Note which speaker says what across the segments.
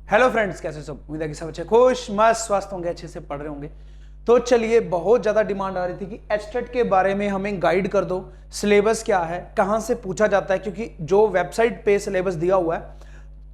Speaker 1: Hello friends, कैसे सब? उम्मीद है कि सब अच्छे खुश मस्त स्वस्थ होंगे, अच्छे से पढ़ रहे होंगे। तो चलिए, बहुत ज़्यादा डिमांड आ रही थी कि एचटेट के बारे में हमें गाइड कर दो, सिलेबस क्या है, कहाँ से पूछा जाता है, क्योंकि जो वेबसाइट पे सिलेबस दिया हुआ है,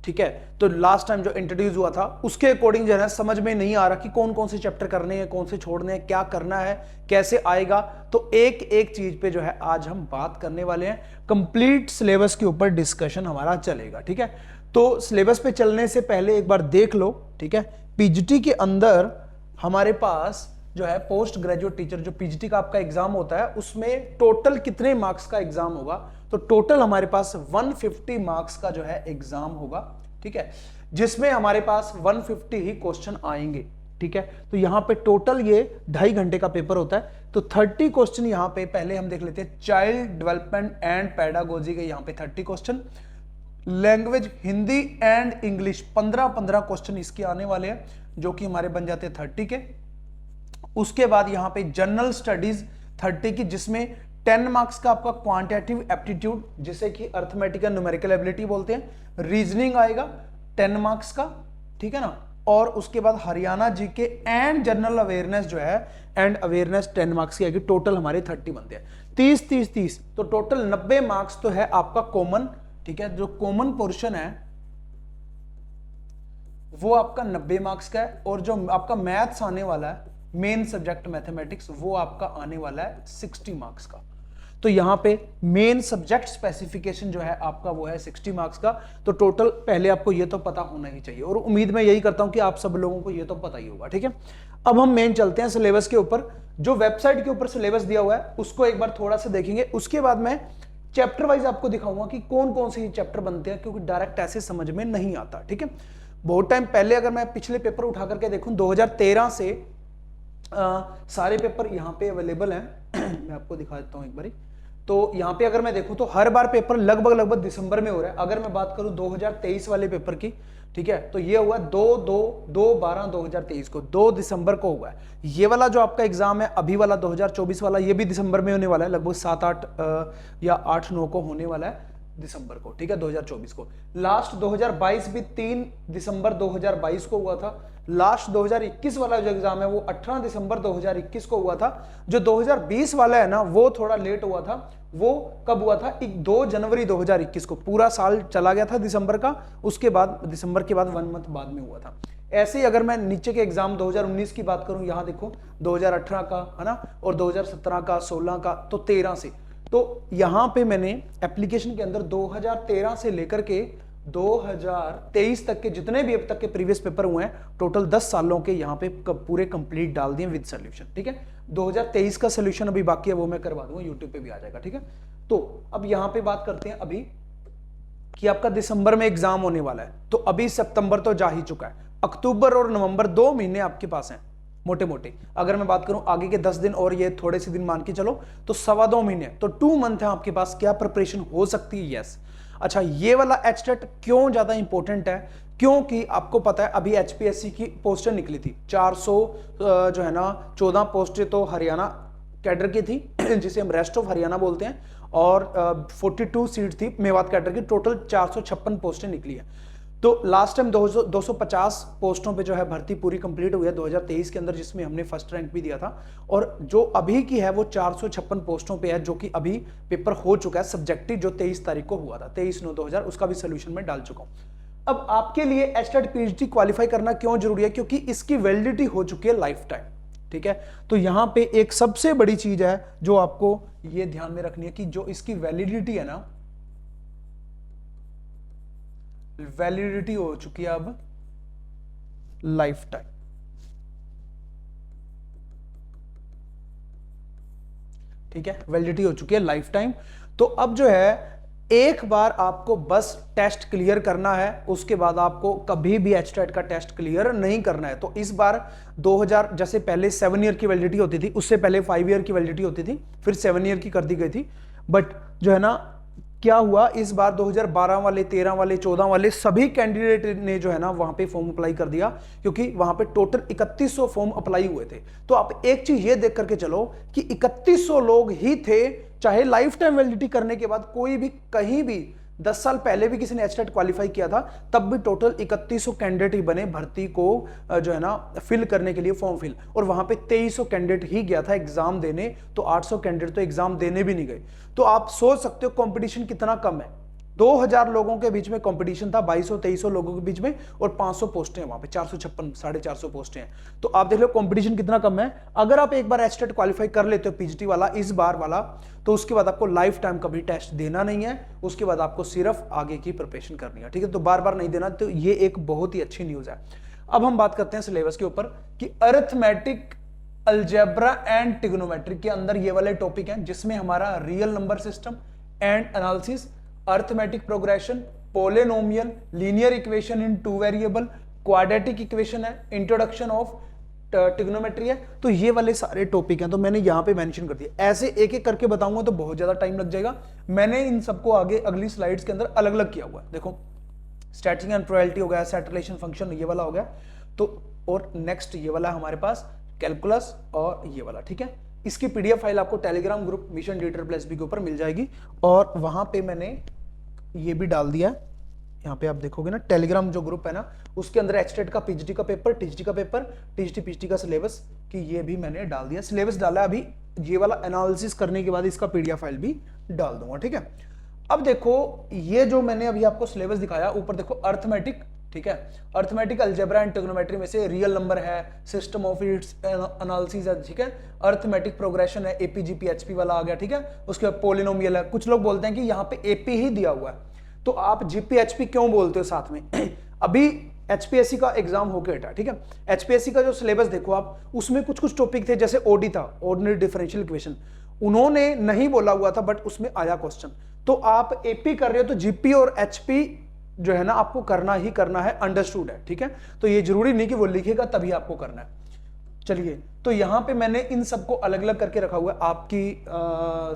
Speaker 1: ठीक है, तो लास्ट टाइम जो इंट्रोड्यूस हुआ था उसके अकॉर्डिंग जो है समझ में नहीं आ रहा कि कौन कौन से चैप्टर करने हैं, कौन से छोड़ने हैं, क्या करना है, कैसे आएगा। तो एक एक चीज पे जो है आज हम बात करने वाले हैं। कंप्लीट सिलेबस के ऊपर डिस्कशन हमारा चलेगा, ठीक है। तो सिलेबस पे चलने से पहले एक बार देख लो, ठीक है। पीजीटी के अंदर हमारे पास जो है पोस्ट ग्रेजुएट टीचर, जो पीजीटी का आपका एग्जाम होता है, उसमें टोटल कितने मार्क्स का एग्जाम होगा? तो टोटल हमारे पास 150 मार्क्स का जो है एग्जाम होगा, ठीक है, जिसमें हमारे पास 150 ही क्वेश्चन आएंगे, ठीक है। तो यहां पे टोटल ये 2.5 घंटे का पेपर होता है। तो 30 क्वेश्चन यहां पे पहले हम देख लेते हैं। चाइल्ड डेवलपमेंट एंड पेडागोजी के यहां पे 30 question, language Hindi and English 15-15 question इसके आने वाले हैं, जो कि हमारे बन जाते हैं 30 के। उसके बाद यहां पे जनरल स्टडीज 30 की, जिसमें 10 मार्क्स का आपका क्वांटिटेटिव एप्टीट्यूड, जिसे कि अर्थमेटिकल न्यूमेरिकल एबिलिटी बोलते हैं। रीजनिंग आएगा 10 मार्क्स का, ठीक है ना। और उसके बाद Haryana GK and general awareness जो है, एंड अवेयरनेस 10 मार्क्स की आएगी। टोटल हमारे 30 बनते हैं। 30-30-30, तो टोटल 90 मार्क्स तो है आपका कॉमन, ठीक है। जो कॉमन पोर्शन है वो आपका 90 मार्क्स का है, और जो आपका मैथ्स आने वाला है, मेन सब्जेक्ट मैथमेटिक्स, वो आपका आने वाला है 60 मार्क्स का। तो यहां पे मेन सब्जेक्ट स्पेसिफिकेशन जो है आपका वो है 60 मार्क्स का। तो टोटल पहले आपको ये तो पता होना ही चाहिए, और उम्मीद मैं यही करता हूं कि आप सब लोगों को ये तो पता ही होगा, ठीक है। अब हम मेन चलते हैं सिलेबस के ऊपर। जो वेबसाइट के ऊपर सिलेबस दिया हुआ है उसको एक बार थोड़ा सा देखेंगे, उसके बाद मैं चैप्टर वाइज आपको दिखाऊंगा कि कौन कौन से चैप्टर बनते हैं, क्योंकि डायरेक्ट ऐसे समझ में नहीं आता, ठीक है। बहुत टाइम पहले अगर मैं पिछले पेपर उठा करके देखूं, 2013 से सारे पेपर यहां पे अवेलेबल हैं। मैं आपको दिखा देता हूं एक बारी। तो यहां पे अगर मैं देखूं तो हर बार पेपर लगभग दिसंबर में हो रहा है। अगर मैं बात करूं 2023 वाले पेपर की, ठीक है, तो ये हुआ 2/12/2023 को, 2 दिसंबर को हुआ है। ये वाला जो आपका एग्जाम है अभी वाला 2024 वाला, ये भी दिसंबर में होने वाला है, लगभग 7-8 या 8-9 को होने वाला है दिसंबर को, ठीक है, 2024 को। लास्ट 2022 भी 3 दिसंबर 2022 को हुआ था। लास्ट 2021 वाला जो एग्जाम है वो 18 दिसंबर 2021 को हुआ था। जो 2020 वाला है ना, वो थोड़ा लेट हुआ था। वो कब हुआ था? 2 जनवरी 2021 को। पूरा साल चला गया था दिसंबर का, उसके बाद दिसंबर के बाद 1 मंथ बाद में हुआ था। ऐसे ही अगर मैं नीचे के एग्जाम 2019 की बात करूं, यहां देखो 2018 का है ना, और 2017 का, 16 का, तो 13 से। तो यहां पे मैंने एप्लीकेशन के अंदर 2013 से लेकर के 2023 तक के जितने भी अब तक के प्रीवियस पेपर हुए हैं, टोटल 10 सालों के यहां पे पूरे कंप्लीट डाल दिए विद सोल्यूशन, ठीक है। 2023 का सोल्यूशन अभी बाकी है, वो मैं करवा दूंगा, यूट्यूब पे भी आ जाएगा, ठीक है। तो अब यहां पे बात करते हैं अभी कि आपका दिसंबर में एग्जाम होने वाला है। तो अभी सितंबर तो जा ही चुका है, अक्टूबर और नवंबर 2 महीने आपके पास हैं मोटे मोटे। अगर मैं बात करूं आगे के 10 दिन और ये थोड़े से दिन मान के चलो, तो 2.25 महीने, तो 2 मंथ है आपके पास। क्या प्रिपरेशन हो सकती है? यस। अच्छा, ये वाला एचटेट क्यों ज्यादा इंपॉर्टेंट है? क्योंकि आपको पता है अभी एचपीएससी की पोस्टें निकली थी 400 जो है ना, 14 पोस्टें तो हरियाणा कैडर की थी, जिसे हम रेस्ट ऑफ हरियाणा बोलते हैं, और 42 सीट थी मेवात कैडर की। टोटल 456 पोस्टें निकली है। तो लास्ट टाइम 250 पोस्टों पे जो है भर्ती पूरी कंप्लीट हुई है 2023 के अंदर, जिसमें हमने फर्स्ट रैंक भी दिया था। और जो अभी की है वो 456 पोस्टों पे है, जो कि अभी पेपर हो चुका है सब्जेक्टिव, जो 23 तारीख को हुआ था, 23/9/2000, उसका भी सोल्यूशन में डाल चुका हूं। अब आपके लिए एचटेट पीएचडी क्वालिफाई करना क्यों जरूरी है? क्योंकि इसकी वैलिडिटी हो चुकी है लाइफ टाइम, ठीक है। तो यहां पे एक सबसे बड़ी चीज है जो आपको ये ध्यान में रखनी है कि जो इसकी वैलिडिटी है ना, वैलिडिटी हो चुकी है अब लाइफ टाइम, ठीक है, वैलिडिटी हो चुकी है लाइफ टाइम। तो अब जो है एक बार आपको बस टेस्ट क्लियर करना है, उसके बाद आपको कभी भी एचटेट का टेस्ट क्लियर नहीं करना है। तो इस बार 2000, जैसे पहले 7 ईयर की वैलिडिटी होती थी, उससे पहले 5 ईयर की वैलिडिटी होती थी, फिर 7 ईयर की कर दी गई थी। बट जो है ना, क्या हुआ इस बार 2012 वाले, 13 वाले, 14 वाले सभी कैंडिडेट ने जो है ना वहां पे फॉर्म अप्लाई कर दिया, क्योंकि वहां पे टोटल 3100 फॉर्म अप्लाई हुए थे। तो आप एक चीज ये देख करके चलो कि 3100 लोग ही थे, चाहे लाइफ टाइम वैलिडिटी करने के बाद कोई भी कहीं भी 10 साल पहले भी किसी ने एचटेट क्वालिफाई किया था, तब भी टोटल 3100 कैंडिडेट ही बने भर्ती को जो है ना फिल करने के लिए, फॉर्म फिल, और वहां पे 2300 कैंडिडेट ही गया था एग्जाम देने, तो 800 कैंडिडेट तो एग्जाम देने भी नहीं गए। तो आप सोच सकते हो कंपटीशन कितना कम है। 2000 लोगों के बीच में कंपटीशन था, 2200-2300 लोगों के बीच में, और 500 पोस्टें हैं वहां पे, 456 450 पोस्टें हैं। तो आप देख लो कंपटीशन कितना कम है। अगर आप एक बार एचटेट क्वालिफाई कर लेते हो पीजीटी वाला, इस बार वाला, तो उसके बाद आपको लाइफ टाइम कभी टेस्ट देना नहीं है, उसके बाद आपको सिर्फ आगे की प्रिपरेशन करनी है, ठीक है। तो बार बार नहीं देना, तो ये एक बहुत ही अच्छी न्यूज है। अब हम बात करते हैं सिलेबस के ऊपर कि अरिथमेटिक, अलजेब्रा एंड ट्रिग्नोमेट्री के अंदर ये वाले टॉपिक हैं, जिसमें हमारा real number system and analysis, arithmetic progression, polynomial, linear equation in two variable, quadratic equation है, इंट्रोडक्शन ऑफ ट्रिग्नोमेट्री है। तो ये वाले सारे टॉपिक हैं, तो मैंने यहां पे मेंशन कर दिया। ऐसे एक एक करके बताऊंगा तो बहुत ज्यादा टाइम लग जाएगा। मैंने इन सबको आगे अगली स्लाइड्स के अंदर अलग अलग किया हुआ है। देखो स्टैटिक एंड प्रोबेबिलिटी हो गया, सेट रिलेशन फंक्शन ये वाला हो गया, तो और नेक्स्ट ये वाला हमारे पास कैलकुलस और ये वाला, ठीक है। इसकी पीडीएफ फाइल आपको टेलीग्राम ग्रुप मिशन DTRPL-SB के ऊपर मिल जाएगी, और वहां पे मैंने ये भी डाल दिया है। यहाँ पे आप देखोगे ना, टेलीग्राम जो ग्रुप है ना, उसके अंदर एचटेट का पीजीटी का पेपर, टीजीटी का पेपर, टीजीटी पीजीटी का सिलेबस की ये भी मैंने डाल दिया। सिलेबस डाला है, अभी ये वाला एनालिसिस करने के बाद इसका पीडीएफ फाइल भी डाल दूंगा, ठीक है। अब देखो ये जो मैंने अभी आपको सिलेबस दिखाया, ऊपर देखो अरिथमेटिक, ठीक है, अरिथमेटिक, अलजेब्रा एंड ट्रिग्नोमेट्री में से रियल नंबर है, सिस्टम ऑफ इट्स एनालिसिस है, ठीक है, अरिथमेटिक प्रोग्रेशन है, एपीजीपी एचपी वाला आ गया, ठीक है। उसके बाद पोलिनोमियल है। कुछ लोग बोलते हैं कि यहाँ पे एपी ही दिया हुआ है, तो आप जीपीएचपी क्यों बोलते हो साथ में? अभी एचपीएससी का एग्जाम होके हटा, ठीक है। एचपीएससी का जो सिलेबस देखो आप, उसमें कुछ कुछ टॉपिक थे, जैसे ओडी था, ऑर्डिनरी डिफरेंशियल इक्वेशन, उन्होंने नहीं बोला हुआ था, बट उसमें आया क्वेश्चन। तो आप एपी कर रहे हो तो जीपी और एचपी जो है ना आपको करना ही करना है, अंडरस्टूड है, ठीक है। तो ये जरूरी नहीं कि वो लिखेगा तभी आपको करना है। चलिए, तो यहां पे मैंने इन सबको अलग अलग करके रखा हुआ है आपकी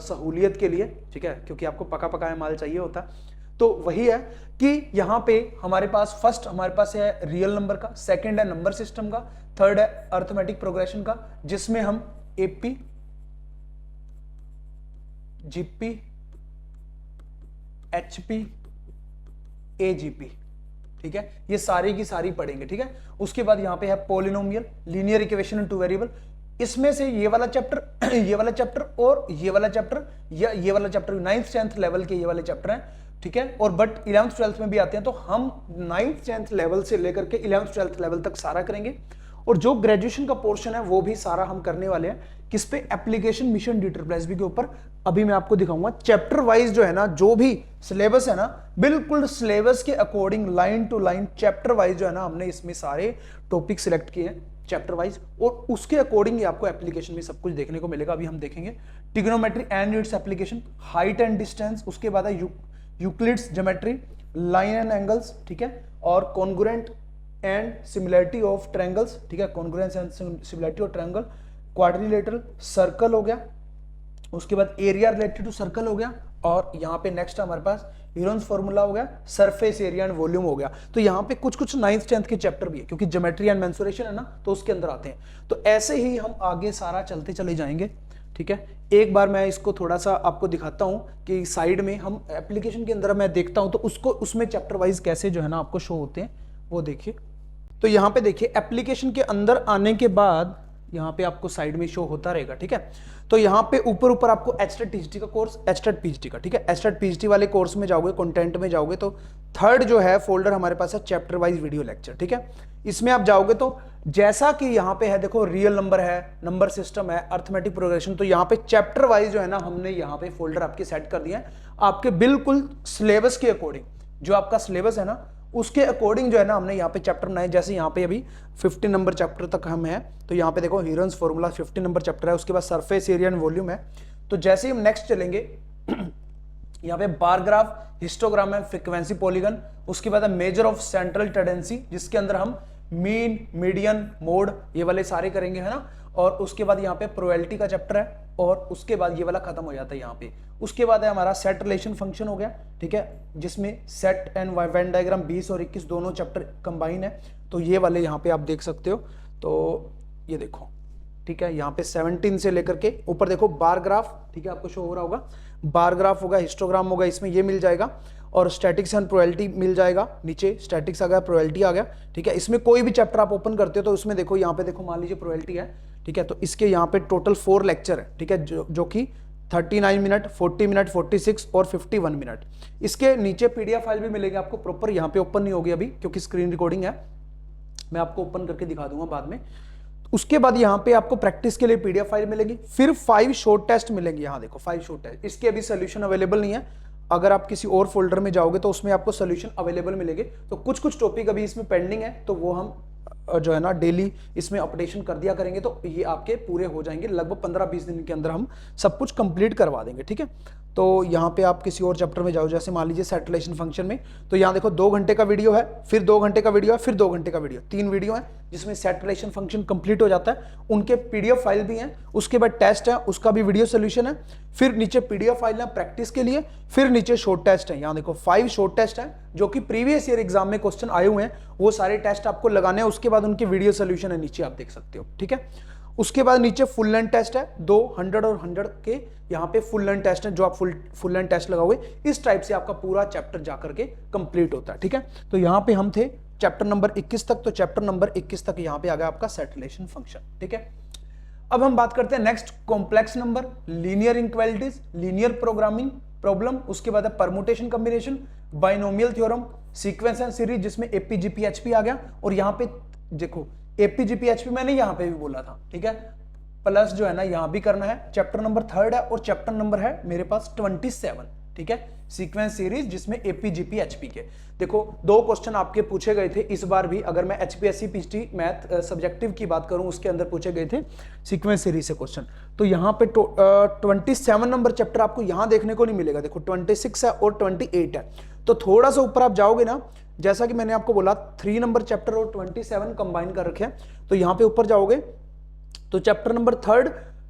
Speaker 1: सहूलियत के लिए, ठीक है, क्योंकि आपको पका पकाया माल चाहिए होता। तो वही है कि यहां पे हमारे पास फर्स्ट हमारे पास है रियल नंबर का, सेकंड है नंबर सिस्टम का, थर्ड है अरिथमेटिक प्रोग्रेशन का, जिसमें हम एपी, जीपी, एचपी, एजीपी, ठीक है, ये सारी की सारी पढ़ेंगे, ठीक है। उसके बाद यहां पे है polynomial, linear equation in two variable. इसमें से ये वाला चैप्टर, ये वाला चैप्टर और ये वाला चैप्टर, या ये वाला चैप्टर 9th 10th लेवल के ये वाले चैप्टर हैं, ठीक है। और बट 11th 12th में भी आते हैं, तो हम 9th 10th लेवल से लेकर के 11th 12th लेवल तक सारा करेंगे। और जो ग्रेजुएशन का पोर्शन है वो भी सारा हम करने वाले हैं, किस पे? एप्लीकेशन मिशन DTRPL-SB के ऊपर। अभी मैं आपको दिखाऊंगा चैप्टर वाइज जो है ना, जो भी सिलेबस है ना, बिल्कुल सिलेबस के according line to line chapter wise जो है ना, हमने इसमें सारे टॉपिक सिलेक्ट किए हैं चैप्टर वाइज, और उसके अकॉर्डिंग आपको एप्लीकेशन में सब कुछ देखने को मिलेगा। अभी हम देखेंगे trigonometry and its application, height and distance, उसके बाद है Euclid's geometry, line and angles, ठीक है, और congruent and similarity of triangles, ठीक है, congruence and similarity of triangle, quadrilateral, circle हो गया, उसके बाद एरिया रिलेटेड टू सर्कल हो गया, और यहाँ पे नेक्स्ट हमारे पास हीरोन्स फॉर्मूला हो गया, सरफेस एरिया एंड वॉल्यूम हो गया। तो यहाँ पे कुछ कुछ 9th 10th के चैप्टर भी है, क्योंकि ज्योमेट्री एंड मेंसुरेशन है ना, तो उसके अंदर आते हैं। तो ऐसे ही हम आगे सारा चलते चले जाएंगे, ठीक है। एक बार मैं इसको थोड़ा सा आपको दिखाता हूं कि साइड में हम एप्लीकेशन के अंदर मैं देखता हूं, तो उसको उसमें चैप्टर वाइज कैसे जो है ना आपको शो होते हैं वो देखिए। तो यहाँ पे देखिए एप्लीकेशन के अंदर आने के बाद यहाँ पे आपको साइड में शो होता रहेगा, ठीक है। तो यहाँ पे ऊपर ऊपर आपको एचटेट टीजीटी का कोर्स, एचटेट पीजीटी का, ठीक है, एचटेट पीजीटी वाले कोर्स में जाओगे, कंटेंट में जाओगे, तो थर्ड जो है फोल्डर हमारे पास है चैप्टर वाइज वीडियो लेक्चर, ठीक है। इसमें आप जाओगे तो जैसा कि यहाँ पे है, देखो रियल नंबर है, नंबर सिस्टम है, अरिथमेटिक प्रोग्रेशन, तो यहाँ पे चैप्टर वाइज जो है ना हमने यहाँ पे फोल्डर आपके सेट कर दिए हैं, आपके बिल्कुल सिलेबस के अकॉर्डिंग। जो आपका सिलेबस है ना उसके अकॉर्डिंग जो है ना हमने यहाँ पे चैप्टर बनाए। जैसे यहाँ पे अभी 50 नंबर चैप्टर तक हम हैं, तो यहाँ पे देखो हीरोन्स फॉर्मूला 50 नंबर चैप्टर है, उसके बाद सरफेस एरिया एंड वॉल्यूम है। तो जैसे ही हम नेक्स्ट चलेंगे यहाँ पे बार ग्राफ, हिस्टोग्राम है, फ्रीक्वेंसी पॉलीगन, उसके बाद मेजर ऑफ सेंट्रल टेंडेंसी, जिसके अंदर हम मीन, मीडियन, मोड ये वाले सारे करेंगे, है ना। और उसके बाद यहाँ पे प्रोबेबिलिटी का चैप्टर है, और उसके बाद ये वाला खत्म हो जाता है यहाँ पे। उसके बाद है हमारा सेट रिलेशन फंक्शन हो गया, ठीक है, जिसमें सेट एंड वेन डायग्राम 20 और 21 दोनों चैप्टर कंबाइन है। तो ये वाले यहाँ पे आप देख सकते हो, तो ये देखो, ठीक है, यहाँ पे 17 से लेकर के ऊपर देखो बार ग्राफ, ठीक है, आपको शो हो रहा होगा, बार ग्राफ होगा, हिस्टोग्राम होगा, इसमें ये मिल जाएगा। और स्टैटिक्स एंड प्रोबेबिलिटी मिल जाएगा, नीचे स्टैटिक्स आ गया, प्रोबेबिलिटी आ गया, ठीक है। इसमें कोई भी चैप्टर आप ओपन करते हो तो उसमें देखो यहाँ पे देखो मान लीजिए प्रोबेबिलिटी है, ठीक है, तो इसके यहाँ पे टोटल 4 लेक्चर है, ठीक है, जो कि 39 मिनट, 40 मिनट, 46 और 51 मिनट। इसके नीचे पीडीएफ फाइल भी मिलेगी आपको प्रॉपर, यहाँ पे ओपन नहीं होगी अभी क्योंकि स्क्रीन रिकॉर्डिंग है, मैं आपको ओपन करके दिखा दूंगा बाद में। उसके बाद यहाँ पे आपको प्रैक्टिस के लिए पीडीएफ फाइल मिलेगी, फिर 5 शॉर्ट टेस्ट मिलेंगे, यहाँ देखो 5 शॉर्ट टेस्ट। इसके अभी सोल्यूशन अवेलेबल नहीं है, अगर आप किसी और फोल्डर में जाओगे तो उसमें आपको सोल्यूशन अवेलेबल मिलेंगे। तो कुछ कुछ टॉपिक अभी इसमें पेंडिंग है, तो वो हम जो है ना डेली इसमें अपडेशन कर दिया करेंगे, तो ये आपके पूरे हो जाएंगे, लगभग 15-20 दिन के अंदर हम सब कुछ कंप्लीट करवा देंगे, ठीक है। तो यहाँ पे आप किसी और चैप्टर में जाओ, जैसे मान लीजिए सेटलाइजेशन फंक्शन में, तो यहाँ देखो 2 घंटे का वीडियो है, फिर 2 घंटे का वीडियो है, फिर 2 घंटे का वीडियो, 3 वीडियो है जिसमें सेटलाइजेशन फंक्शन कंप्लीट हो जाता है। उनके पीडीएफ फाइल भी हैं, उसके बाद टेस्ट है, उसका भी वीडियो सोल्यूशन है, फिर नीचे पीडीएफ फाइल है प्रैक्टिस के लिए, फिर नीचे शॉर्ट टेस्ट है। यहाँ देखो 5 शॉर्ट टेस्ट है जो कि प्रीवियस ईयर एग्जाम में क्वेश्चन आए हुए हैं, वो सारे टेस्ट आपको लगाने हैं, उसके बाद उनके वीडियो सोल्यूशन है, नीचे आप देख सकते हो, ठीक है। उसके बाद नीचे फुल लेंथ टेस्ट है, 200 और 100 के यहाँ पे फुल लेंथ टेस्ट है, जो आप फुल लेंथ टेस्ट लगाओगे, इस टाइप से आपका पूरा चैप्टर जाकर के कंप्लीट होता है, ठीक है। तो यहाँ पे हम थे चैप्टर नंबर 21 तक, तो चैप्टर नंबर 21 तक यहाँ पे आ गया आपका सेटलाइजेशन फंक्शन, ठीक है। अब हम बात करते हैं next complex number, linear inequalities, linear programming problem, उसके बाद है permutation combination, binomial theorem, sequence and series जिसमें एपीजीपीएचपी आ गया, और यहाँ पे देखो एपीजीपीएचपी मैंने यहाँ पे भी बोला था, ठीक है, प्लस जो है ना यहाँ भी करना है। चैप्टर नंबर 3 है और चैप्टर नंबर है मेरे पास 27, ठीक है, सीक्वेंस सीरीज जिसमें एपीजीपीएचपी के देखो 2 क्वेश्चन आपके पूछे गए थे इस बार भी, अगर मैं एचपीएससी पीटी मैथ सब्जेक्टिव की बात करूं उसके अंदर पूछे गए थे सीक्वेंस सीरीज से क्वेश्चन। तो यहाँ पे 27 नंबर चैप्टर आपको यहाँ देखने को नहीं मिलेगा, देखो 26 है और 28 है, तो थोड़ा सा ऊपर आप जाओगे ना, जैसा कि मैंने आपको बोला 3 नंबर चैप्टर और 27 कंबाइन कर रखे हैं, तो यहाँ पे ऊपर जाओगे तो चैप्टर नंबर 3,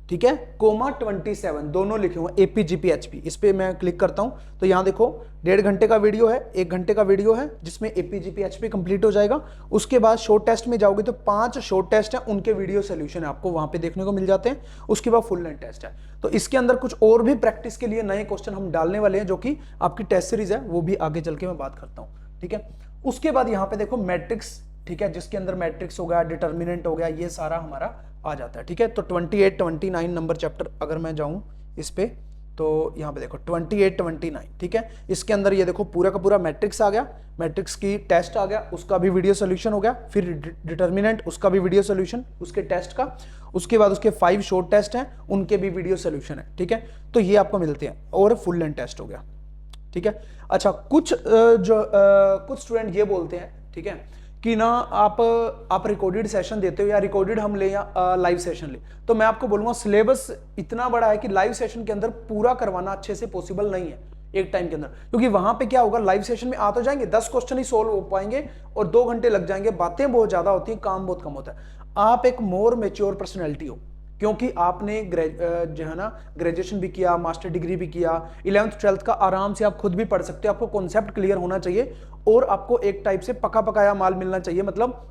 Speaker 1: ठीक है, कोमा 27 दोनों लिखे हुए एपीजीपीएचपी, इस पे मैं क्लिक करता हूं तो यहाँ देखो 1.5 घंटे का वीडियो है, 1 घंटे का वीडियो है जिसमें एपीजीपीएचपी कंप्लीट हो जाएगा। उसके बाद शॉर्ट टेस्ट में जाओगे तो 5 शॉर्ट टेस्ट है, उनके वीडियो सोल्यूशन है आपको वहां पे देखने को मिल जाते हैं। उसके बाद फुल लेंथ टेस्ट है, तो इसके अंदर कुछ और भी प्रैक्टिस के लिए नए क्वेश्चन हम डालने वाले हैं जो कि आपकी टेस्ट सीरीज है, वो भी आगे चल के मैं बात करता हूँ, ठीक है। उसके बाद यहाँ पे देखो मैट्रिक्स, ठीक है, जिसके अंदर मैट्रिक्स हो गया, डिटर्मिनेंट हो गया, ये सारा हमारा आ जाता है, ठीक है। तो 28 29 नंबर चैप्टर अगर मैं जाऊं इस पे, तो यहाँ पे देखो 28 29, ठीक है, इसके अंदर ये देखो पूरा का पूरा मैट्रिक्स आ गया, मैट्रिक्स की टेस्ट आ गया, उसका भी वीडियो सोल्यूशन हो गया, फिर डिटर्मिनेंट उसका भी वीडियो सोल्यूशन उसके टेस्ट का, उसके बाद उसके 5 शॉर्ट टेस्ट हैं, उनके भी वीडियो सोल्यूशन है, ठीक है। तो ये आपको मिलते हैं और फुल लेंथ टेस्ट हो गया, ठीक है। अच्छा, कुछ कुछ स्टूडेंट ये बोलते हैं, ठीक है, कि ना आप रिकॉर्डेड सेशन देते हो या रिकॉर्डेड हम ले या लाइव सेशन ले, तो मैं आपको बोलूंगा सिलेबस इतना बड़ा है कि लाइव सेशन के अंदर पूरा करवाना अच्छे से पॉसिबल नहीं है एक टाइम के अंदर, क्योंकि वहां पे क्या होगा, लाइव सेशन में आ तो जाएंगे, 10 क्वेश्चन ही सोल्व हो पाएंगे और 2 घंटे लग जाएंगे, बातें बहुत ज्यादा होती हैं, काम बहुत कम होता है। आप एक मोर मेच्योर पर्सनैलिटी हो, क्योंकि आपने जो है ना ग्रेजुएशन भी किया, मास्टर डिग्री भी किया, 11th 12th का आराम से आप खुद भी पढ़ सकते हो, आपको कॉन्सेप्ट क्लियर होना चाहिए और आपको एक टाइप से पका पकाया माल मिलना चाहिए, मतलब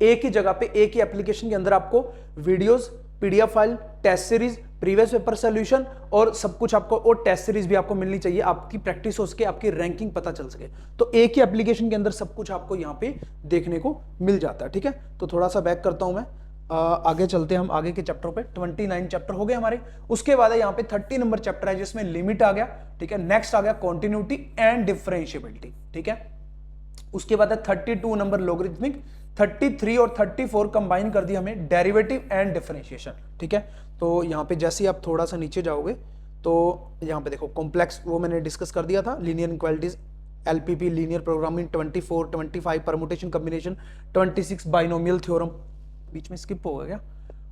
Speaker 1: एक ही जगह पे एक ही एप्लीकेशन के अंदर आपको videos, PDF file, test series, previous paper solution और सब कुछ आपको, और टेस्ट सीरीज भी आपको मिलनी चाहिए, आपकी प्रैक्टिस हो सके, आपकी रैंकिंग पता चल सके, तो एक ही एप्लीकेशन के अंदर सब कुछ आपको यहाँ पे देखने को मिल जाता है, ठीक है। तो थोड़ा सा बैक करता हूं मैं, आगे चलते हैं हम आगे के चैप्टर पे। 29 चैप्टर हो गए हमारे, उसके बाद है यहाँ पे 30 नंबर चैप्टर है जिसमें लिमिट आ गया, ठीक है। नेक्स्ट आ गया कॉन्टिन्यूटी एंड डिफरेंशिएबिलिटी, ठीक है। उसके बाद है 32 नंबर लॉगरिथमिक, 33 और 34 कंबाइन कर दिया हमें डेरिवेटिव एंड डिफरेंशिएशन, ठीक है। तो यहाँ पे जैसे ही आप थोड़ा सा नीचे जाओगे तो यहाँ पे देखो कॉम्प्लेक्स, वो मैंने डिस्कस कर दिया था, linear inequalities, LPP linear programming, 24 25 permutation combination, 26 binomial theorem, बीच में स्किप हो गया,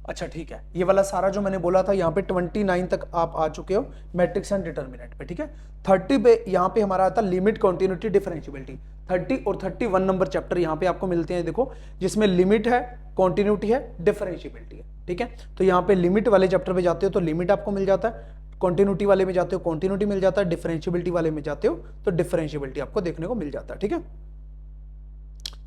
Speaker 1: अच्छा ठीक है, ये वाला सारा जो मैंने बोला था यहाँ पे 29 तक आप आ चुके हो मैट्रिक्स एंड डिटर्मिनेंट पे, ठीक है। 30 पे यहाँ पे हमारा आता लिमिट, कॉन्टिन्यूटी, डिफरेंशिएबिलिटी, 30 और 31 नंबर चैप्टर यहाँ पे आपको मिलते हैं, देखो जिसमें लिमिट है, कॉन्टिन्यूटी है, डिफरेंशिएबिलिटी है, ठीक है। तो यहाँ पे लिमिट वाले चैप्टर पे जाते हो तो लिमिट आपको मिल जाता है, कॉन्टिन्यूटी वाले में जाते हो कॉन्टिन्यूटी मिल जाता है, डिफरेंशिएबिलिटी वाले में जाते हो तो डिफरेंशिएबिलिटी आपको देखने को मिल जाता है, ठीक है।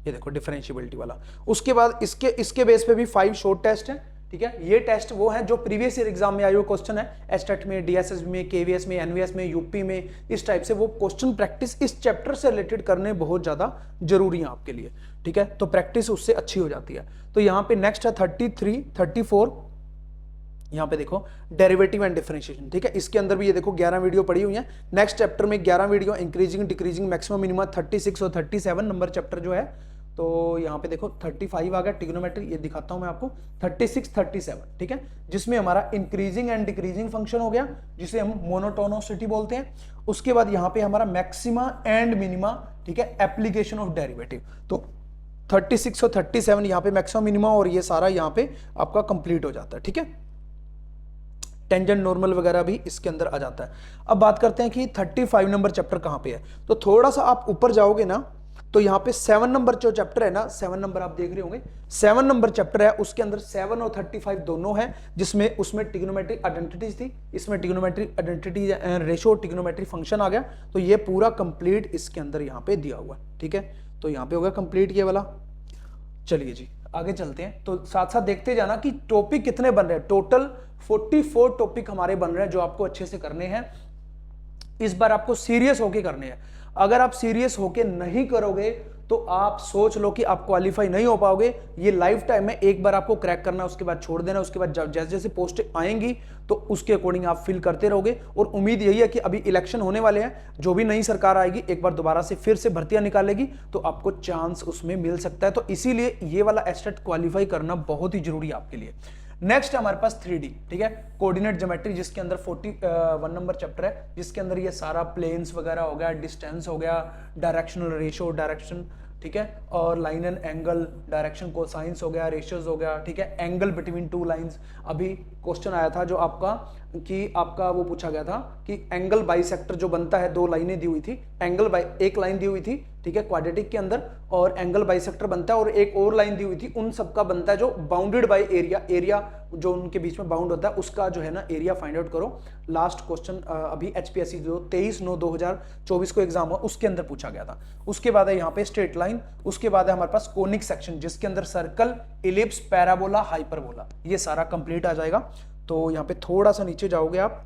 Speaker 1: ये देखो डिफरेंशिएबिलिटी वाला। उसके बाद इसके बेस पे भी 5 शॉर्ट टेस्ट हैं, ठीक है। ये टेस्ट वो है जो प्रीवियस ईयर एग्जाम में आए हुए क्वेश्चन है, एसटेट में, डीएसएस में, केवीएस में, एनवीएस में, यूपी में, इस टाइप से वो क्वेश्चन प्रैक्टिस इस चैप्टर से रिलेटेड करने बहुत ज्यादा जरूरी है आपके लिए, ठीक है। तो प्रैक्टिस उससे अच्छी हो जाती है। तो यहाँ पे नेक्स्ट है 33, 34, यहाँ पे देखो डेरिवेटिव एंड डिफरेंशिएशन, ठीक है। इसके अंदर भी ये देखो 11 वीडियो पड़ी हुई है। नेक्स्ट चैप्टर में 11 video, increasing decreasing maximum minimum 36 और 37 नंबर चैप्टर जो है। तो यहाँ पे देखो 35 आ गया ट्रिग्नोमेट्री, ये दिखाता हूं मैं आपको, 36, 37, ठीक है, जिसमें हमारा इंक्रीजिंग एंड डिक्रीजिंग फंक्शन हो गया, जिसे हम मोनोटोनोसिटी बोलते हैं। उसके बाद यहाँ पे हमारा मैक्सिमा एंड मिनिमा, ठीक है, एप्लीकेशन ऑफ डेरिवेटिव। तो 36 और 37 यहाँ पे मैक्सिमम मिनिमा और ये सारा यहाँ पे आपका कंप्लीट हो जाता है, ठीक है। टेंजेंट नॉर्मल वगैरह भी इसके अंदर आ जाता है। अब बात करते हैं कि 35 नंबर चैप्टर कहां पे है। तो थोड़ा सा आप ऊपर जाओगे ना, तो यहाँ पे 7 नंबर जो चैप्टर है ना, 7 नंबर आप देख रहे होंगे, 7 नंबर चैप्टर है, उसके अंदर 7 और 35 दोनों है, जिसमें उसमें ट्रिग्नोमेट्रिक आइडेंटिटीज थी, इसमें trigonometric identity ratio trigonometric function आ गया। तो ये पूरा कंप्लीट इसके अंदर यहाँ पे दिया हुआ है, ठीक है। तो यहाँ पे होगा कंप्लीट ये वाला। चलिए जी आगे चलते हैं। तो साथ साथ देखते जाना कि टॉपिक कितने बन रहे हैं। टोटल 44 टॉपिक हमारे बन रहे हैं जो आपको अच्छे से करने हैं। इस बार आपको सीरियस होके करने हैं। अगर आप सीरियस होके नहीं करोगे तो आप सोच लो कि आप क्वालिफाई नहीं हो पाओगे। ये लाइफ टाइम में एक बार आपको क्रैक करना, उसके बाद छोड़ देना, उसके बाद जैसे जैसे पोस्ट आएंगी तो उसके अकॉर्डिंग आप फिल करते रहोगे। और उम्मीद यही है कि अभी इलेक्शन होने वाले हैं, जो भी नई सरकार आएगी एक बार दोबारा से फिर से भर्तियां निकालेगी तो आपको चांस उसमें मिल सकता है। तो इसीलिए ये वाला एस्टेट क्वालिफाई करना बहुत ही जरूरी है आपके लिए। नेक्स्ट हमारे पास 3D, ठीक है, कोऑर्डिनेट ज्योमेट्री, जिसके अंदर 41 नंबर चैप्टर है, जिसके अंदर ये सारा प्लेन्स वगैरह हो गया, डिस्टेंस हो गया, डायरेक्शनल रेशियो, डायरेक्शन, ठीक है, और line and angle, direction cosines हो गया, रेशियोज हो गया, ठीक है, एंगल बिटवीन टू लाइंस। अभी क्वेश्चन आया था जो आपका वो पूछा गया था कि एंगल बाइसेक्टर जो बनता है, 2 लाइनें दी हुई थी, एक लाइन दी हुई थी, ठीक है, क्वाड्रेटिक के अंदर, और एंगल बाइसेक्टर बनता है, और एक और लाइन दी हुई थी, उन सबका बनता है जो बाउंडेड बाय एरिया जो उनके बीच में बाउंड होता है, उसका जो है ना एरिया फाइंड आउट करो। लास्ट क्वेश्चन अभी HPSC जो 23/9/2024 को एग्जाम हुआ उसके अंदर पूछा गया था। उसके बाद है यहाँ पे स्ट्रेट लाइन, उसके बाद है हमारे पास कोनिक सेक्शन, जिसके अंदर सर्कल, इलिप्स, पैराबोला, हाइपरबोला, ये सारा कंप्लीट आ जाएगा। तो यहाँ पे थोड़ा सा नीचे जाओगे आप,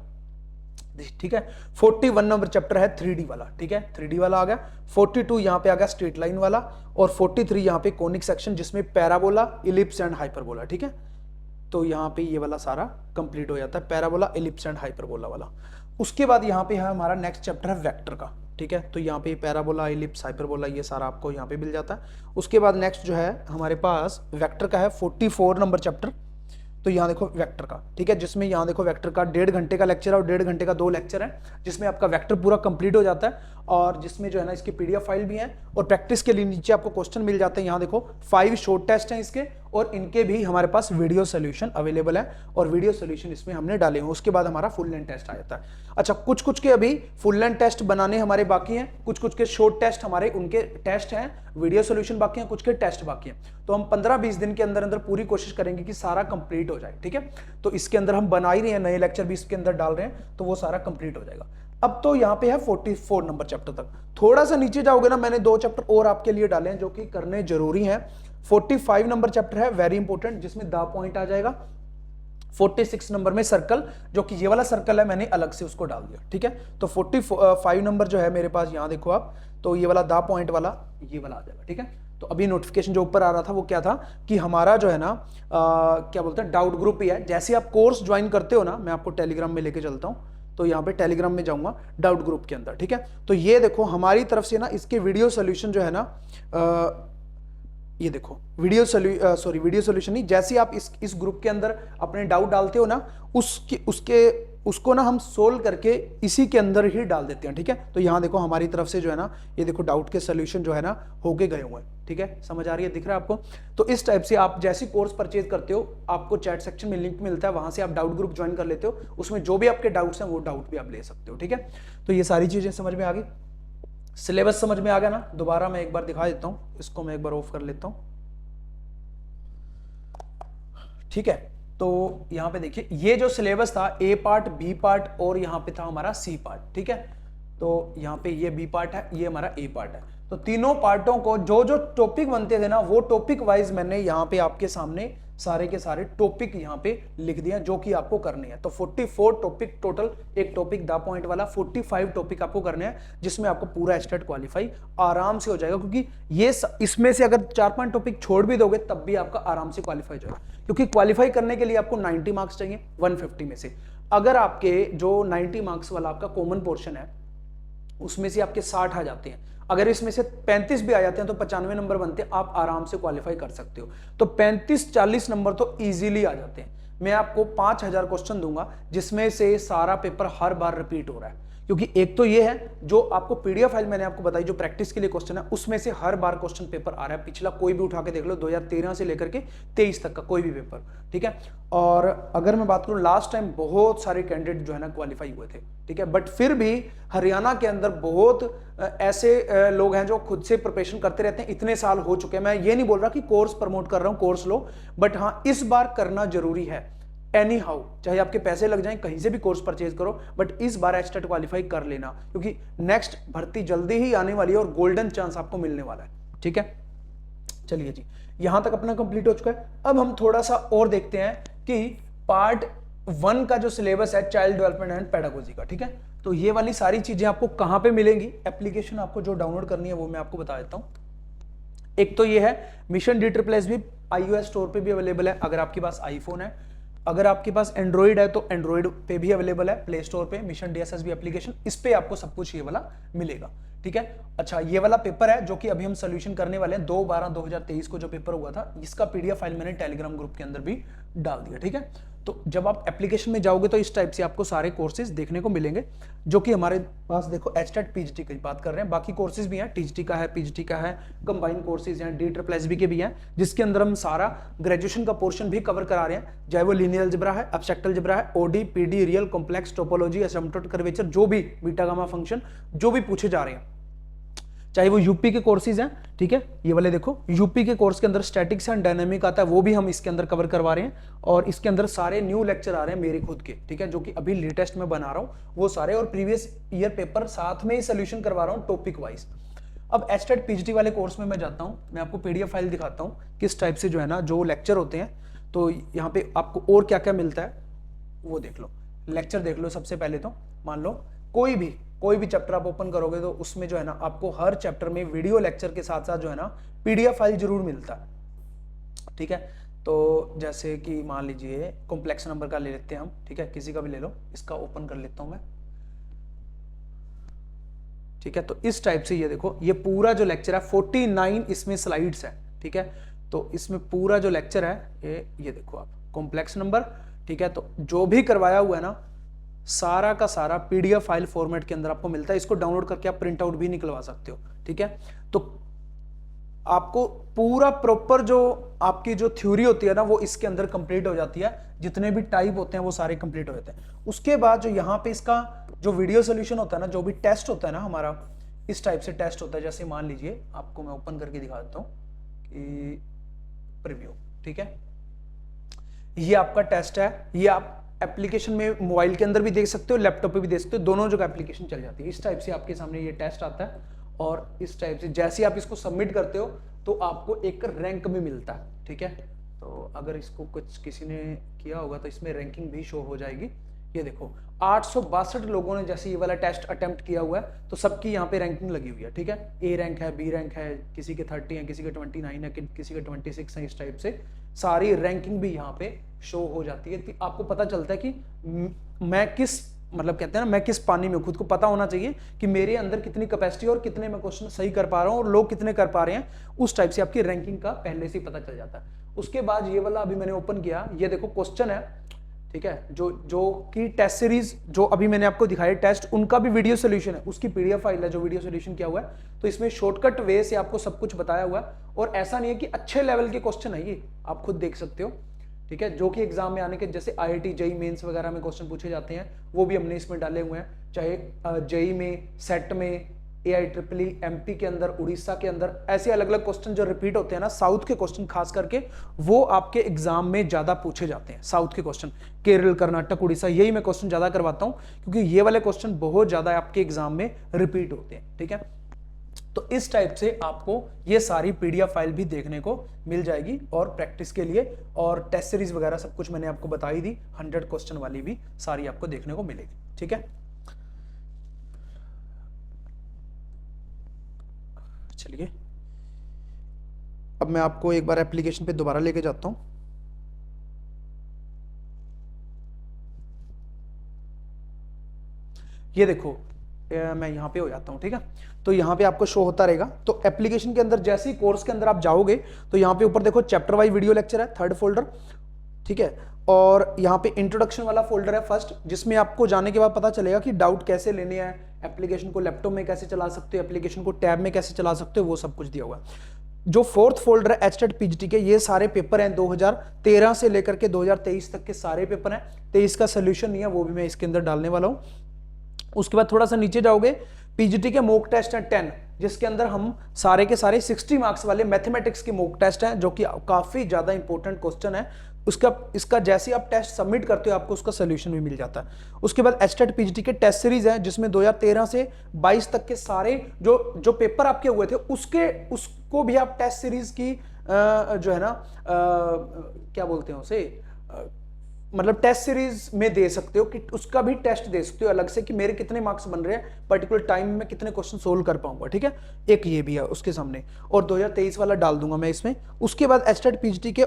Speaker 1: ठीक है। 41 नंबर चैप्टर है 3D वाला, ठीक है, 3D वाला आ गया। 42 यहाँ पे आ गया स्ट्रेट लाइन वाला, और 43 यहाँ पे कोनिक सेक्शन, जिसमें पैराबोला, इलिप्स एंड हाइपरबोला, ठीक है। तो यहाँ पे ये वाला सारा कंप्लीट हो जाता है, पैराबोला, इलिप्स एंड हाइपरबोला वाला। उसके बाद यहाँ पे है हमारा नेक्स्ट चैप्टर है वेक्टर का, ठीक है। तो यहाँ पे पैराबोला, इलिप्स, हाइपरबोला, ये सारा आपको यहाँ पे मिल जाता है। उसके बाद नेक्स्ट जो है हमारे पास वेक्टर का है 44 नंबर चैप्टर। तो यहाँ देखो वेक्टर का, ठीक है, जिसमें यहाँ देखो वेक्टर का 1.5 घंटे का लेक्चर है और 1.5 घंटे का 2 लेक्चर है, जिसमें आपका वेक्टर पूरा कंप्लीट हो जाता है। और जिसमें जो है ना इसकी PDF फाइल भी है, और प्रैक्टिस के लिए नीचे आपको क्वेश्चन मिल जाते हैं। यहाँ देखो 5 शॉर्ट टेस्ट हैं इसके, और इनके भी हमारे पास वीडियो सोल्यूशन अवेलेबल है, और वीडियो सोल्यूशन इसमें हमने डाले हैं। उसके बाद हमारा फुल लेंथ टेस्ट आ जाता है। अच्छा, कुछ कुछ के अभी फुल लेंथ टेस्ट बनाने हमारे बाकी हैं, कुछ कुछ के शॉर्ट टेस्ट हमारे उनके टेस्ट हैं, वीडियो सोल्यूशन बाकी हैं, कुछ के टेस्ट बाकी हैं। तो हम 15-20 दिन के अंदर अंदर पूरी कोशिश करेंगे कि सारा कंप्लीट हो जाए, ठीक है। तो इसके अंदर हम बना ही रहे हैं, नए लेक्चर भी इसके अंदर डाल रहे हैं, तो वो सारा कंप्लीट हो जाएगा। अब तो यहाँ पे है 44 नंबर चैप्टर तक। थोड़ा सा नीचे जाओगे ना, मैंने 2 चैप्टर और आपके लिए डाले हैं जो कि करने जरूरी हैं। 45 नंबर चैप्टर है वेरी इंपॉर्टेंट, जिसमें द पॉइंट आ जाएगा। 46 नंबर में सर्कल, जो कि ये वाला सर्कल है, मैंने अलग से उसको डाल दिया, ठीक है। तो 45 नंबर जो है मेरे पास, यहाँ देखो आप, तो ये वाला द पॉइंट वाला, ये वाला आ जाएगा, ठीक है। तो अभी नोटिफिकेशन जो ऊपर आ रहा था वो क्या था कि हमारा जो है ना क्या बोलते हैं, डाउट ग्रुप ही है। जैसे आप कोर्स ज्वाइन करते हो ना, मैं आपको टेलीग्राम में लेके चलता हूँ, तो यहाँ पे टेलीग्राम में जाऊंगा डाउट ग्रुप के अंदर, ठीक है। तो ये देखो हमारी तरफ से ना इसके वीडियो सोल्यूशन जो है ना, ये देखो वीडियो सोल्यूशन नहीं, जैसे आप इस ग्रुप के अंदर अपने डाउट डालते हो ना, उसको ना हम सोल्व करके इसी के अंदर ही डाल देते हैं, ठीक है। तो यहाँ देखो हमारी तरफ से जो है ना, ये देखो डाउट के सोल्यूशन जो है ना होके गए हुए हैं, ठीक है। समझ आ रही है, दिख रहा है आपको। तो इस टाइप से आप जैसी कोर्स परचेज करते हो, आपको चैट सेक्शन में लिंक मिलता है, वहां से आप डाउट ग्रुप ज्वाइन कर लेते हो, उसमें जो भी आपके डाउट्स हैं वो डाउट भी आप ले सकते हो, ठीक है। तो ये सारी चीजें समझ में आ गई, सिलेबस समझ में आ गया ना। दोबारा मैं एक बार दिखा देता हूं, इसको मैं एक बार ऑफ कर लेता हूं, ठीक है। तो यहां पे देखिए, ये जो सिलेबस था, A पार्ट, B पार्ट और यहां पे था हमारा C पार्ट, ठीक है। तो यहां पे ये B पार्ट है, ये हमारा A पार्ट है। तो तीनों पार्टों को जो जो टॉपिक बनते थे ना, वो टॉपिक वाइज मैंने यहां पे आपके सामने सारे के सारे टॉपिक यहाँ पे लिख दिया जो कि आपको करने हैं। तो 44 टॉपिक टोटल, एक टॉपिक द पॉइंट वाला 45 टॉपिक आपको करने हैं, जिसमें आपको पूरा एचटेट क्वालिफाई आराम से हो जाएगा, क्योंकि ये इसमें से अगर 4-5 टॉपिक छोड़ भी दोगे तब भी आपका आराम से क्वालिफाई हो जाएगा, क्योंकि क्वालिफाई करने के लिए आपको 90 मार्क्स चाहिए 150 में से। अगर आपके जो 90 मार्क्स वाला आपका कॉमन पोर्शन है उसमें से आपके 60 आ जाते हैं, अगर इसमें से 35 भी आ जाते हैं तो 95 नंबर बनते हैं, आप आराम से क्वालिफाई कर सकते हो। तो 35-40 नंबर तो इजीली आ जाते हैं। मैं आपको 5000 क्वेश्चन दूंगा जिसमें से सारा पेपर हर बार रिपीट हो रहा है, क्योंकि एक तो ये है जो आपको पीडीएफ फाइल मैंने आपको बताई जो प्रैक्टिस के लिए क्वेश्चन है, उसमें से हर बार क्वेश्चन पेपर आ रहा है। पिछला कोई भी उठा के देख लो, 2013 से लेकर के 23 तक का कोई भी पेपर, ठीक है। और अगर मैं बात करूं लास्ट टाइम बहुत सारे कैंडिडेट जो है ना क्वालिफाई हुए थे, ठीक है, बट फिर भी हरियाणा के अंदर बहुत ऐसे लोग हैं जो खुद से प्रिपरेशन करते रहते हैं, इतने साल हो चुके हैं। मैं ये नहीं बोल रहा कि कोर्स प्रमोट कर रहा हूं, कोर्स लो, बट हाँ इस बार करना जरूरी है। एनी हाउ, चाहे आपके पैसे लग जाएं, कहीं से भी कोर्स परचेज करो, बट इस बार एचटेट क्वालिफाई कर लेना, क्योंकि नेक्स्ट भर्ती जल्दी ही आने वाली है और गोल्डन चांस आपको मिलने वाला है, ठीक है। चलिए जी, यहां तक अपना कंप्लीट हो चुका है। अब हम थोड़ा सा और देखते हैं कि पार्ट 1 का जो सिलेबस है चाइल्ड डेवलपमेंट एंड पेडागोजी का, ठीक है। तो ये वाली सारी चीजें आपको कहां पे मिलेंगी, एप्लीकेशन आपको जो डाउनलोड करनी है वो मैं आपको बता देता हूं। एक तो ये है मिशन DSSS भी iOS स्टोर पे भी अवेलेबल है अगर आपके पास आईफोन है। अगर आपके पास एंड्रॉइड है तो एंड्रॉइड पे भी अवेलेबल है, प्ले स्टोर पे मिशन DSSS एप्लीकेशन, इस पे आपको सब कुछ ये वाला मिलेगा, ठीक है। अच्छा, ये वाला पेपर है जो कि अभी हम सोल्यूशन करने वाले हैं, 2/12/2023 को जो पेपर हुआ था, इसका पीडीएफ फाइल मैंने टेलीग्राम ग्रुप के अंदर भी डाल दिया, ठीक है। तो जब आप एप्लीकेशन में जाओगे तो इस टाइप से आपको सारे कोर्सेज देखने को मिलेंगे, जो कि हमारे पास देखो एचटेट पीजीटी की बात कर रहे हैं, बाकी कोर्सेज भी हैं, टीजीटी का है, पीजीटी का है, कंबाइन कोर्सेज हैं, DSSS के भी हैं, जिसके अंदर हम सारा ग्रेजुएशन का पोर्शन भी कवर करा रहे हैं, चाहे वो लीनियर अलजेब्रा है, एब्स्ट्रैक्ट अलजेब्रा है, ODE, PDE, real, complex, topology, asymptote, curvature, जो भी बीटा गामा फंक्शन जो भी पूछे जा रहे हैं, चाहे वो यूपी के कोर्सेज हैं, ठीक है। ये वाले देखो यूपी के कोर्स के अंदर स्टैटिक्स एंड डायनामिक आता है, वो भी हम इसके अंदर कवर करवा रहे हैं, और इसके अंदर सारे न्यू लेक्चर आ रहे हैं मेरे खुद के, ठीक है, जो कि अभी लेटेस्ट में बना रहा हूं वो सारे, और प्रीवियस ईयर पेपर साथ में ही सोल्यूशन करवा रहा हूं टॉपिक वाइज। अब एचटेट पीजीटी वाले कोर्स में मैं जाता हूं, मैं आपको पीडीएफ फाइल दिखाता हूं किस टाइप से जो है ना जो लेक्चर होते हैं, तो यहाँ पे आपको और क्या क्या मिलता है वो देख लो, लेक्चर देख लो। सबसे पहले तो मान लो कोई भी चैप्टर आप ओपन करोगे तो उसमें जो है ना आपको हर चैप्टर में वीडियो लेक्चर के साथ साथ जो है ना पीडीएफ फाइल जरूर मिलता है, ठीक है। तो जैसे कि मान लीजिए कॉम्प्लेक्स नंबर का ले लेते हैं हम, ठीक है, किसी का भी ले लो, इसका ओपन कर लेता हूं मैं, ठीक है। तो इस टाइप से ये देखो, ये पूरा जो लेक्चर है 49 इसमें स्लाइड्स है, ठीक है। तो इसमें पूरा जो लेक्चर है ये देखो आप, कॉम्प्लेक्स नंबर, ठीक है। तो जो भी करवाया हुआ है ना सारा का सारा पीडीएफ फाइल फॉर्मेट के अंदर आपको मिलता है, इसको डाउनलोड करके आप प्रिंट आउट भी निकलवा सकते हो, ठीक है। तो आपको पूरा प्रॉपर जो आपकी जो थ्योरी होती है ना वो इसके अंदर कंप्लीट हो जाती है, जितने भी टाइप होते हैं वो सारे कंप्लीट हो जाते हैं। उसके बाद जो यहाँ पे इसका जो वीडियो सोल्यूशन होता है ना, जो भी टेस्ट होता है ना हमारा, इस टाइप से टेस्ट होता है। जैसे मान लीजिए आपको मैं ओपन करके दिखा देता हूँ कि प्रीव्यू, ठीक है, ये आपका टेस्ट है, ये आप एप्लीकेशन में मोबाइल के अंदर भी देख सकते हो, लैपटॉप पे भी देख सकते हो, दोनों जगह एप्लीकेशन चल जाती है। इस टाइप से आपके सामने ये टेस्ट आता है, और इस टाइप से जैसे आप इसको सबमिट करते हो तो आपको एक रैंक भी मिलता है, ठीक है। तो अगर इसको कुछ किसी ने किया होगा तो इसमें रैंकिंग भी शो हो जाएगी। ये देखो 862 लोगों ने जैसे ये वाला टेस्ट अटेम्प्ट किया हुआ है, तो सबकी यहाँ पे रैंकिंग लगी हुई है, ठीक है। ए रैंक है, बी रैंक है, किसी के 30 है, किसी के 29 है, किसी के 26 है, इस टाइप से सारी रैंकिंग भी यहाँ पे शो हो जाती है। तो आपको पता चलता है कि मैं किस, मतलब कहते हैं ना, मैं किस पानी में, खुद को पता होना चाहिए कि मेरे अंदर कितनी कैपेसिटी और कितने मैं क्वेश्चन सही कर पा रहा हूँ और लोग कितने कर पा रहे हैं, उस टाइप से आपकी रैंकिंग का पहले से ही पता चल जाता है। उसके बाद ये वाला अभी मैंने ओपन किया, ये देखो क्वेश्चन है, ठीक है, जो कि टेस्ट सीरीज जो अभी मैंने आपको दिखाई टेस्ट, उनका भी वीडियो सोल्यूशन है, उसकी पीडीएफ फाइल है जो वीडियो सोल्यूशन किया हुआ है। तो इसमें शॉर्टकट वे से आपको सब कुछ बताया हुआ है, और ऐसा नहीं है कि अच्छे लेवल के क्वेश्चन है, ये आप खुद देख सकते हो, ठीक है, जो कि एग्जाम में आने के, जैसे आईआईटी जेई मेंस वगैरह में क्वेश्चन पूछे जाते हैं, वो भी हमने इसमें डाले हुए हैं, चाहे जेई में, सेट में, AIEEE, MP के अंदर, उड़ीसा के अंदर, ऐसे अलग अलग क्वेश्चन जो रिपीट होते हैं ना, साउथ के क्वेश्चन खास करके वो आपके एग्जाम में ज्यादा पूछे जाते हैं। साउथ के क्वेश्चन, केरल, कर्नाटक, उड़ीसा, यही मैं क्वेश्चन ज्यादा करवाता हूं, क्योंकि ये वाले क्वेश्चन बहुत ज्यादा आपके एग्जाम में रिपीट होते हैं, ठीक है। तो इस टाइप से आपको ये सारी पीडीएफ फाइल भी देखने को मिल जाएगी और प्रैक्टिस के लिए, और टेस्ट सीरीज वगैरह सब कुछ मैंने आपको बताई दी, 100 क्वेश्चन वाली भी सारी आपको देखने को मिलेगी। ठीक है, चलिए अब मैं आपको एक बार एप्लीकेशन पे दोबारा लेके जाता हूं। ये देखो मैं यहाँ पे हो जाता हूँ। ठीक है, तो यहाँ पे आपको शो होता रहेगा। तो एप्लीकेशन के अंदर जैसे ही कोर्स के अंदर आप जाओगे तो यहाँ पे ऊपर देखो चैप्टर वाइज वीडियो लेक्चर है, 3rd फोल्डर। ठीक है, और यहाँ पे इंट्रोडक्शन वाला फोल्डर है फर्स्ट, जिसमें आपको जाने के बाद पता चलेगा कि डाउट कैसे लेने हैं, एप्लीकेशन को लैपटॉप में कैसे चला सकते हो, एप्लीकेशन को टैब में कैसे चला सकते हो, वो सब कुछ दिया हुआ है। जो 4th फोल्डर है एचटेट पीजीटी के, ये सारे पेपर हैं 2013 से लेकर के 2023 तक के सारे पेपर हैं। 23 का सोल्यूशन नहीं है, वो भी मैं इसके अंदर डालने वाला हूं। उसके बाद थोड़ा सा नीचे जाओगे, पीजीटी के मॉक टेस्ट हैं 10, जिसके अंदर हम सारे के सारे 60 मार्क्स वाले मैथमेटिक्स के मॉक टेस्ट हैं, जो कि काफी ज्यादा इंपॉर्टेंट क्वेश्चन है। इसका जैसे आप टेस्ट सबमिट करते हो आपको उसका सोल्यूशन भी मिल जाता है। उसके बाद एचटेट पीजीटी के टेस्ट सीरीज है, जिसमें 2013 से 22 तक के सारे जो पेपर आपके हुए थे उसको भी आप टेस्ट सीरीज की जो है ना क्या बोलते हैं उसे, मतलब टेस्ट सीरीज में दे सकते हो, कि उसका भी टेस्ट दे सकते हो अलग से कि मेरे कितने मार्क्स बन रहे हैं, पर्टिकुलर टाइम में कितने क्वेश्चन सोल्व कर पाऊंगा। ठीक है, एक ये भी है उसके सामने, और 2023 वाला डाल दूंगा मैं इसमें। उसके बाद एचटेट पीजीटी के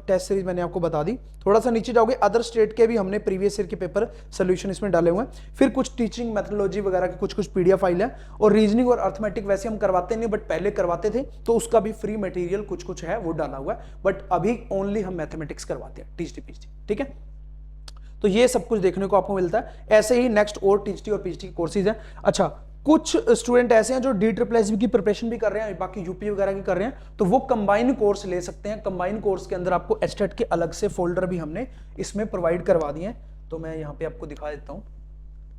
Speaker 1: टेस्ट सीरीज मैंने आपको बता दी। थोड़ा सा नीचे जाओगे, अदर स्टेट के भी हमने प्रीवियस ईयर के पेपर सोल्यूशन इसमें डाले हुए हैं। फिर कुछ टीचिंग मेथोडोलॉजी वगैरह की कुछ पीडीएफ फाइल है, और रीजनिंग और अर्थमेटिक वैसे हम करवाते नहीं, बट पहले करवाते थे, तो उसका भी फ्री मटेरियल कुछ है वो डाला हुआ है, बट अभी ओनली हम मैथमेटिक्स करवाते हैं टीजीटी पीजीटी। ठीक है, तो ये सब कुछ देखने को आपको मिलता है। ऐसे ही नेक्स्ट और टीजीटी और पीजीटी के कोर्सेज हैं। अच्छा, कुछ स्टूडेंट ऐसे हैं जो DSSB की प्रिपरेशन भी कर रहे हैं, बाकी यूपी वगैरह की कर रहे हैं, तो वो कंबाइन कोर्स ले सकते हैं। कंबाइन कोर्स के अंदर आपको एचटेट के अलग से फोल्डर भी हमने इसमें प्रोवाइड करवा दिए हैं। तो मैं यहाँ पे आपको दिखा देता हूँ।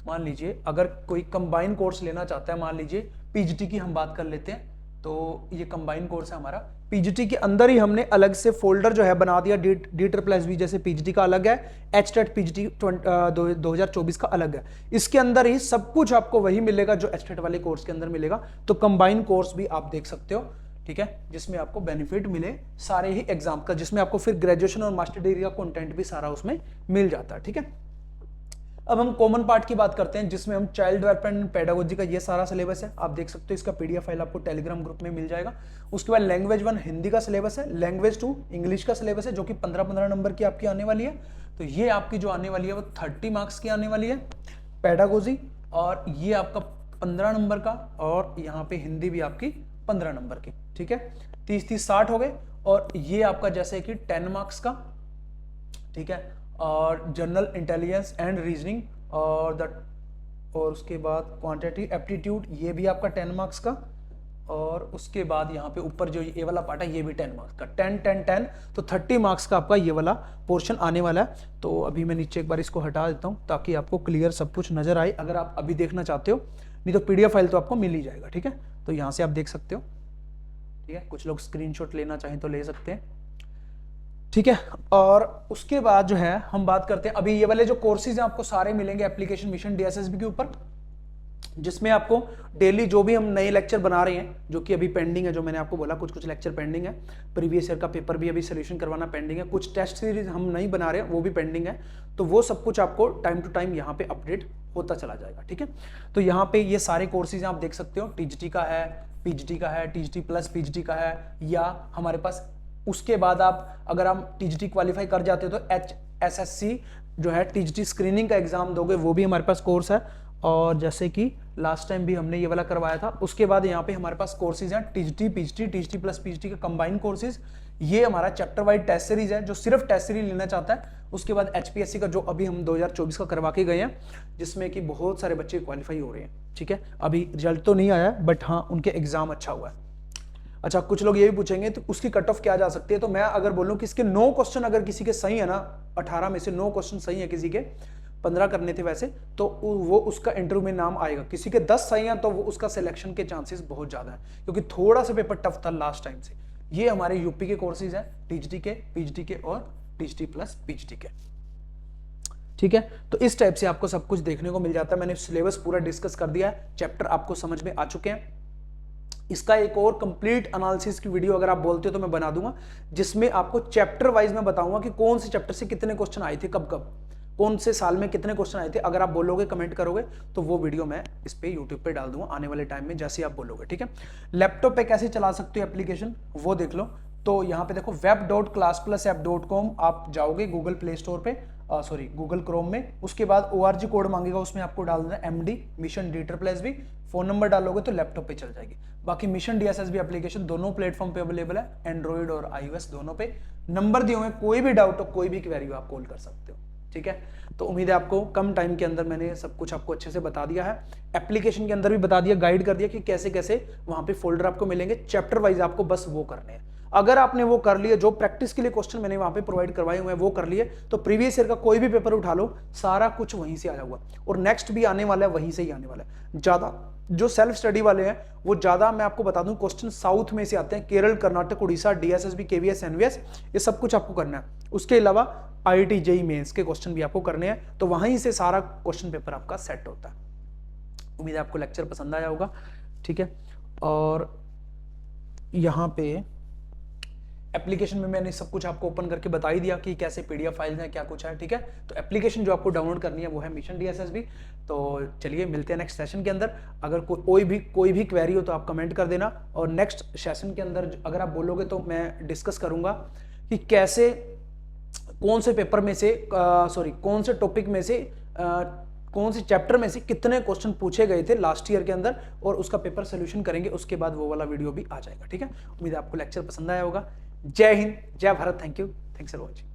Speaker 1: मान लीजिए अगर कोई कंबाइन कोर्स लेना चाहता है, मान लीजिए पीजीटी की हम बात कर लेते हैं, तो ये कंबाइन कोर्स है हमारा। पीजीटी के अंदर ही हमने अलग से फोल्डर जो है बना दिया, DSSB जैसे पीजीटी का अलग है, एचटेट पीजीटी 2024 का अलग है। इसके अंदर ही सब कुछ आपको वही मिलेगा जो एचटेट वाले कोर्स के अंदर मिलेगा। तो कंबाइन कोर्स भी आप देख सकते हो। ठीक है, जिसमें आपको बेनिफिट मिले सारे ही एग्जाम का, जिसमें आपको फिर ग्रेजुएशन और मास्टर डिग्री का कंटेंट भी सारा उसमें मिल जाता है। ठीक है, अब हम कॉमन पार्ट की बात करते हैं, जिसमें हम चाइल्ड डेवलपमेंट एंड पेडागोजी का ये सारा सिलेबस है। आप देख सकते हो, इसका पीडीएफ फाइल आपको टेलीग्राम ग्रुप में मिल जाएगा। उसके बाद लैंग्वेज 1 हिंदी का सिलेबस है, लैंग्वेज 2 इंग्लिश का सिलेबस है, जो कि 15-15 नंबर की आपकी आने वाली है। तो ये आपकी जो आने वाली है वो 30 मार्क्स की आने वाली है पेडागोजी, और ये आपका 15 नंबर का, और यहाँ पे हिंदी भी आपकी 15 नंबर की। ठीक है, 30-30 60 हो गए, और ये आपका जैसे कि 10 मार्क्स का। ठीक है, और जनरल इंटेलिजेंस एंड रीजनिंग, और उसके बाद क्वांटिटी एप्टीट्यूड, ये भी आपका 10 मार्क्स का। और उसके बाद यहाँ पे ऊपर जो ये वाला पार्ट है, ये भी 10 मार्क्स का, 10-10-10, तो 30 मार्क्स का आपका ये वाला पोर्शन आने वाला है। तो अभी मैं नीचे एक बार इसको हटा देता हूँ, ताकि आपको क्लियर सब कुछ नजर आए, अगर आप अभी देखना चाहते हो। नहीं तो पीडीएफ फाइल तो आपको मिल ही जाएगा। ठीक है, तो यहाँ से आप देख सकते हो। ठीक है, कुछ लोग स्क्रीनशॉट लेना चाहें तो ले सकते हैं। ठीक है, और उसके बाद जो है हम बात करते हैं, अभी ये वाले जो कोर्सेज हैं आपको सारे मिलेंगे एप्लीकेशन मिशन DSSB के ऊपर, जिसमें आपको डेली जो भी हम नए लेक्चर बना रहे हैं, जो कि अभी पेंडिंग है, जो मैंने आपको बोला कुछ लेक्चर पेंडिंग है, प्रीवियस ईयर का पेपर भी अभी सोल्यूशन करवाना पेंडिंग है, कुछ टेस्ट सीरीज हम नहीं बना रहे हैं वो भी पेंडिंग है। तो वो सब कुछ आपको टाइम टू टाइम यहाँ पे अपडेट होता चला जाएगा। ठीक है, तो यहाँ पे ये सारे कोर्सेज आप देख सकते हो, टीजीटी का है, पीजीटी का है, टीजीटी प्लस पीजीटी का है, या हमारे पास उसके बाद आप अगर हम टीजीटी क्वालिफाई कर जाते हो तो HSSC जो है टीजीटी स्क्रीनिंग का एग्जाम दोगे, वो भी हमारे पास कोर्स है। और जैसे कि लास्ट टाइम भी हमने ये वाला करवाया था। उसके बाद यहाँ पे हमारे पास कोर्सेज हैं TGT PGT, TGT plus PGT के कंबाइंड कोर्सेज। ये हमारा चैप्टर वाइज टेस्ट सीरीज है, जो सिर्फ टेस्ट सीरीज लेना चाहता है। उसके बाद HPSC का, जो अभी हम 2024 का करवा के गए हैं, जिसमें कि बहुत सारे बच्चे क्वालिफाई हो रहे हैं। ठीक है, अभी रिजल्ट तो नहीं आया, बट हाँ उनके एग्जाम अच्छा हुआ है। अच्छा, कुछ लोग ये भी पूछेंगे तो उसकी कट ऑफ क्या जा सकती है। तो मैं अगर बोलूं कि इसके 9 क्वेश्चन अगर किसी के सही है ना, 18 में से 9 क्वेश्चन सही है, किसी के 15 करने थे वैसे, तो वो उसका इंटरव्यू में नाम आएगा। किसी के 10 सही है तो वो उसका सिलेक्शन के चांसेस बहुत ज्यादा है, क्योंकि थोड़ा सा पेपर टफ था लास्ट टाइम से। ये हमारे यूपी के कोर्सेज हैं, टीजीटी के, पीजीटी के और टीजीटी प्लस पीजीटी के। ठीक है, तो इस टाइप से आपको सब कुछ देखने को मिल जाता है। मैंने सिलेबस पूरा डिस्कस कर दिया है, चैप्टर आपको समझ में आ चुके हैं। इसका एक और कंप्लीट एनालिसिस की वीडियो अगर आप बोलते हो तो मैं बना दूंगा, जिसमें आपको चैप्टर वाइज मैं बताऊंगा कि कौन से चैप्टर से कितने क्वेश्चन आए थे, कब कब, कौन से साल में कितने क्वेश्चन आए थे। अगर आप बोलोगे, कमेंट करोगे, तो वो वीडियो मैं इस पे यूट्यूब पे डाल दूंगा आने वाले टाइम में, जैसे आप बोलोगे, ठीक है। लैपटॉप पे कैसे चला सकते हो एप्लीकेशन, वो देख लो। तो यहाँ पे देखो web.class+app.com, आप जाओगे गूगल प्ले स्टोर पे, सॉरी गूगल क्रोम में, उसके बाद ORG कोड मांगेगा, उसमें आपको डाल देना MD mission DSSB, phone number डालोगे तो लैपटॉप पे चल जाएगी। बाकी मिशन DSSB एप्लीकेशन दोनों प्लेटफॉर्म पे अवेलेबल है, एंड्रॉइड और iOS दोनों पे। नंबर दिए हुए, कोई भी डाउट हो, कोई भी क्वेरी हो, आप कॉल कर सकते हो, ठीक है। तो उम्मीद है आपको कम टाइम के अंदर मैंने सब कुछ आपको अच्छे से बता दिया है, एप्लीकेशन के अंदर भी बता दिया, गाइड कर दिया कि कैसे कैसे वहां पे फोल्डर आपको मिलेंगे, चैप्टर वाइज आपको बस वो करने हैं। अगर आपने वो कर लिए, जो प्रैक्टिस के लिए क्वेश्चन मैंने वहां पे प्रोवाइड करवाए हुए हैं वो कर लिए, तो प्रीवियस ईयर का कोई भी पेपर उठा लो, सारा कुछ वहीं से आया हुआ, और नेक्स्ट भी आने वाला है वहीं से ही आने वाला है। ज्यादा जो सेल्फ स्टडी वाले हैं वो ज्यादा, मैं आपको बता दूं, क्वेश्चन साउथ में से आते हैं, Kerala, Karnataka, Orissa, DSSB, KVS, NVS, ये सब कुछ आपको करना है। उसके अलावा IIT JEE मेंस के क्वेश्चन भी आपको करने हैं, तो वहीं से सारा क्वेश्चन पेपर आपका सेट होता है। उम्मीद है आपको लेक्चर पसंद आया होगा, ठीक है। और यहाँ पे एप्लीकेशन में मैंने सब कुछ आपको ओपन करके बता ही दिया कि कैसे PDF फाइल्स हैं, क्या कुछ है, ठीक है। तो एप्लीकेशन जो आपको डाउनलोड करनी है वो है मिशन DSSB। तो चलिए मिलते हैं नेक्स्ट सेशन के अंदर। अगर कोई भी क्वेरी हो तो आप कमेंट कर देना, और नेक्स्ट सेशन के अंदर अगर आप बोलोगे तो मैं डिस्कस करूंगा कि कैसे, कौन से पेपर में से, कौन से टॉपिक में से, कौन से चैप्टर में से कितने क्वेश्चन पूछे गए थे लास्ट ईयर के अंदर, और उसका पेपर सोल्यूशन करेंगे, उसके बाद वो वाला वीडियो भी आ जाएगा, ठीक है। उम्मीद है आपको लेक्चर पसंद आया होगा। जय हिंद, जय Bharat, thank you, thanks for watching.